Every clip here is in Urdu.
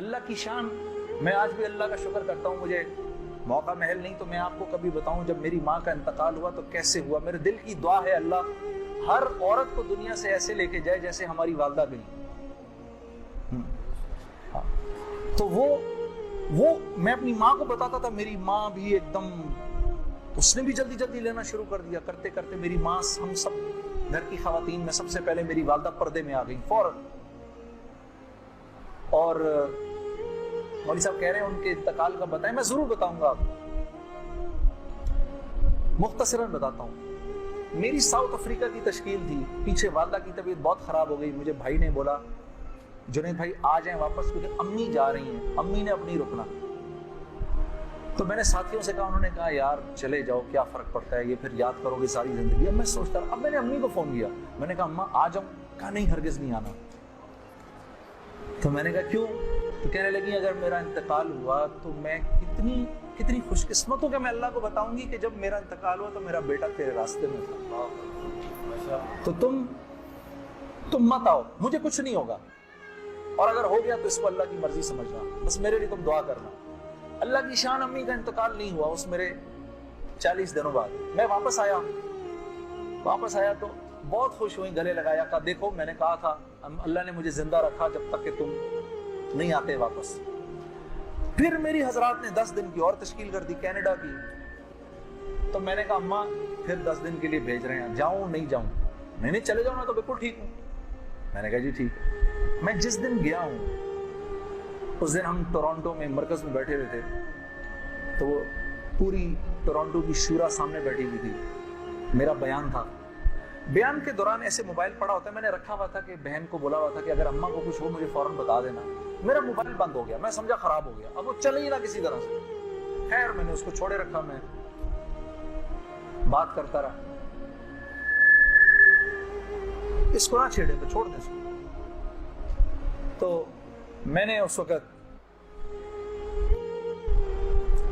اللہ کی شان. میں آج بھی اللہ کا شکر کرتا ہوں, مجھے موقع محل نہیں تو میں آپ کو کبھی بتاؤں جب میری ماں کا انتقال ہوا تو کیسے ہوا. میرے دل کی دعا ہے اللہ ہر عورت کو دنیا سے ایسے لے کے جائے جیسے ہماری والدہ گئی. تو وہ میں اپنی ماں کو بتاتا تھا, میری ماں بھی ایک دم, اس نے بھی جلدی جلدی لینا شروع کر دیا. کرتے کرتے میری ماں, ہم سب گھر کی خواتین میں سب سے پہلے میری والدہ پردے میں آ گئی فوراً. اور مولوی صاحب کہہ رہے ہیں ان کے انتقال کا بتائیں, میں ضرور بتاؤں گا آپ کو, مختصراً بتاتا ہوں. میری ساؤتھ افریقہ کی تشکیل تھی, پیچھے والدہ کی طبیعت بہت خراب ہو گئی. مجھے بھائی نے بولا جنید بھائی آ جائیں واپس کیونکہ امی جا رہی ہیں, امی نے اپنی رکنا. تو میں نے ساتھیوں سے کہا, انہوں نے کہا یار چلے جاؤ کیا فرق پڑتا ہے, یہ پھر یاد کرو گے ساری زندگی. اب میں سوچتا رہا, اب میں نے امی کو فون کیا, میں نے کہا اماں آ جاؤں, کہا نہیں ہرگز نہیں آنا. تو میں نے کہا کیوں؟ تو کہنے لگی اگر میرا انتقال ہوا تو میں کتنی خوش قسمت ہوں کہ میں اللہ کو بتاؤں گی کہ جب میرا انتقال ہوا تو میرا بیٹا تیرے راستے میں تھا, تو تم مت آؤ, مجھے کچھ نہیں ہوگا, اور اگر ہو گیا تو اس کو اللہ کی مرضی سمجھنا, بس میرے لیے تم دعا کرنا. اللہ کی شان, امی کا انتقال نہیں ہوا اس میرے 40 دنوں بعد. میں واپس آیا تو بہت خوش ہوئی, گلے لگایا, کہا دیکھو میں نے کہا تھا اللہ نے مجھے زندہ رکھا جب تک کہ تم نہیں آتے واپس. پھر میری حضرات نے 10 دن کی اور تشکیل کر دی کینیڈا کی. تو میں نے کہا اماں پھر 10 دن کے لیے بھیج رہے ہیں, جاؤں نہیں جاؤں؟ نہیں چلے جاؤ نا, تو بالکل ٹھیک ہوں. میں نے کہا جی ٹھیک. میں جس دن گیا ہوں اس دن ہم ٹورانٹو میں مرکز میں بیٹھے ہوئے تھے, تو وہ پوری ٹورانٹو کی شورا سامنے بیٹھی ہوئی تھی. میرا بیان تھا, بیان کے دوران ایسے موبائل پڑا ہوتا ہے, میں نے رکھا ہوا تھا کہ بہن کو بولا ہوا تھا کہ اگر اماں کو کچھ ہو مجھے فوراً بتا دینا. میرا موبائل بند ہو گیا, میں سمجھا خراب ہو گیا, اب وہ چلے ہی نہ کسی طرح سے. خیر میں نے اس کو چھوڑے رکھا, میں بات کرتا رہا. اس کو نہ چھیڑے تو چھوڑ دیں اس کو. تو میں نے اس وقت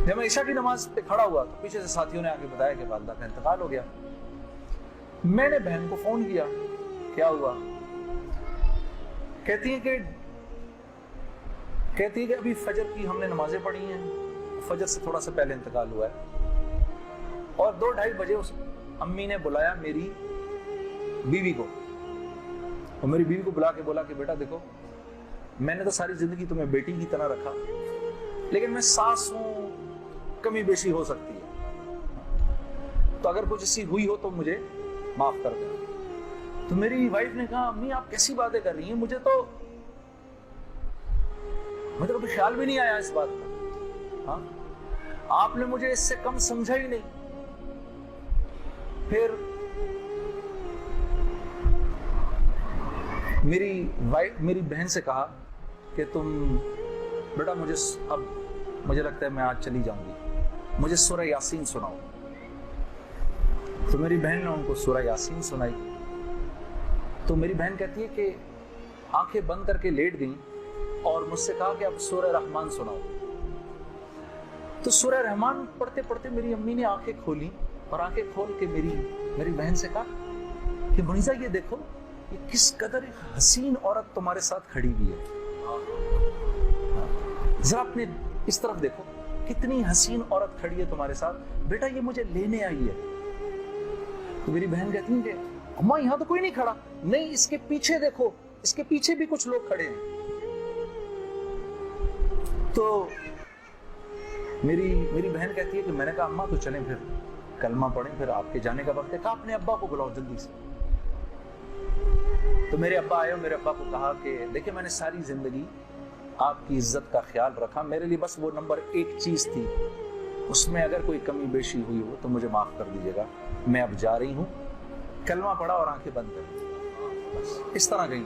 جب میں عشاء کی نماز پہ کھڑا ہوا تو پیچھے سے ساتھیوں نے آگے بتایا کہ والدہ کا انتقال ہو گیا. میں نے بہن کو فون کیا, کیا ہوا؟ کہتی ہے کہ ابھی فجر کی ہم نے نمازیں پڑھی ہیں, فجر سے تھوڑا سا پہلے انتقال ہوا ہے. اور 2-2:30 بجے اس امی نے بلایا میری بیوی کو, اور میری بیوی کو بلا کے بولا کہ بیٹا دیکھو میں نے تو ساری زندگی تمہیں بیٹی کی طرح رکھا, لیکن میں ساس ہوں, کمی بیشی ہو سکتی ہے, تو اگر کچھ ایسی ہوئی ہو تو مجھے معاف کر دیں. تو میری وائف نے کہا امی آپ کیسی باتیں کر رہی ہیں, مجھے تو کبھی خیال بھی نہیں آیا اس بات کا. ہاں آپ نے مجھے اس سے کم سمجھا ہی نہیں. پھر میری بہن سے کہا کہ تم بیٹا مجھے لگتا ہے میں آج چلی جاؤں گی, مجھے سورہ یاسین سناؤ. تو میری بہن نے ان کو سورہ یاسین سنائی. تو میری بہن کہتی ہے کہ آنکھیں بند کر کے لیٹ گئیں اور مجھ سے کہا کہ اب سورہ رحمان سناؤ. تو سورہ رحمان پڑھتے پڑھتے میری امی نے آنکھیں کھولی, اور آنکھیں کھول کے میری بہن سے کہا کہ منیزہ یہ دیکھو یہ کس قدر ایک حسین عورت تمہارے ساتھ کھڑی ہوئی ہے, ذرا اپنے اس طرف دیکھو کتنی حسین عورت کھڑی ہے تمہارے ساتھ, بیٹا یہ مجھے لینے آئی ہے. تو میری بہن کہتی ہے کہ اماں یہاں تو کوئی نہیں کھڑا. نہیں اس کے پیچھے دیکھو, اس کے پیچھے بھی کچھ لوگ کھڑے ہیں. تو میری بہن کہتی ہے کہ میں نے کہا اماں تو چلیں پھر کلمہ پڑھیں, پھر آپ کے جانے کا وقت ہے. کہا اپنے ابا کو بلاؤ جلدی سے. تو میرے ابا آئے اور میرے ابا کو کہا کہ دیکھیں میں نے ساری زندگی آپ کی عزت کا خیال رکھا, میرے لیے بس وہ نمبر 1 چیز تھی, اس میں اگر کوئی کمی بیشی ہوئی ہو تو مجھے معاف کر دیجیے گا. میں اب جا رہی ہوں. کلمہ پڑھا اور آنکھیں بند کر, بس اس طرح گئی.